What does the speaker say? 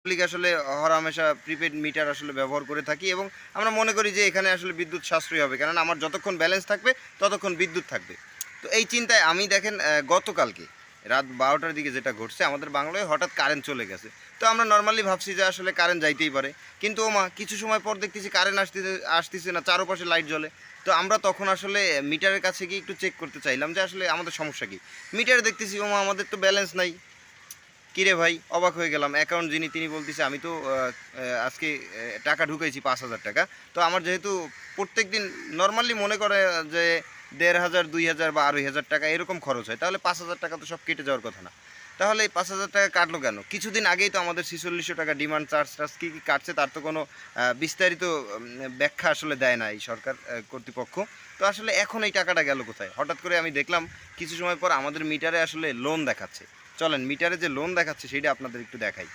Public আসলে হরহামেশা prepaid metre আসলে ব্যবহার করে থাকি এবং আমরা মনে করি যে এখানে আসলে বিদ্যুৎ সাশ্রয়ী হবে। কারণ আমার যতক্ষণ ব্যালেন্স থাকবে ততক্ষণ বিদ্যুৎ থাকবে। তো এই চিন্তায় আমি দেখেন গতকালকে রাত ১২টার দিকে যেটা ঘটছে আমাদের বাংলায় হঠাৎ কারেন্ট চলে গেছে। তো আমরা নরমালি ভাবছি যে আসলে কারেন্ট যাইতেই পারে। কিন্তু ওমা কিছু সময় পর দেখতেছি কারেন্ট আসতেছে না, চারপাশে লাইট জ্বলে। তো আমরা তখন আসলে মিটারের কাছে গিয়ে একটু চেক করতে চাইলাম যে আসলে আমাদের সমস্যা কী? মিটারে দেখতেছি ওমা আমাদের তো ব্যালেন্স নাই। কিরে ভাই, অবাক হয়ে গেলাম। অ্যাকাউন্ট যিনি তিনি বলতেছে আমি তো আজকে টাকা ঢুকাইছি ৫,০০০ টাকা। তো আমার যেহেতু প্রত্যেকদিন নরমালি মনে করে যে ১,৫০০, ২,০০০ বা ২,৫০০ টাকা এরকম খরচ হয়। তাহলে ৫,০০০ টাকা তো সব কেটে যাওয়ার কথা না। তাহলে এই ৫,০০০ টাকা কাটলো কেন? কিছুদিন আগেই তো আমাদের ৪৬০০ টাকা ডিমান্ড চার্জ কী কাটছে তার তো কোনো বিস্তারিত ব্যাখ্যা আসলে দেয় না এই সরকার কর্তৃপক্ষ। তো আসলে এখন এই টাকাটা গেল কোথায়? হঠাৎ করে আমি দেখলাম কিছু সময় পর আমাদের মিটারে আসলে লোন দেখাচ্ছে। চলেন মিটারে যে লোন দেখাচ্ছে সেইটা আপনাদের একটু দেখাই।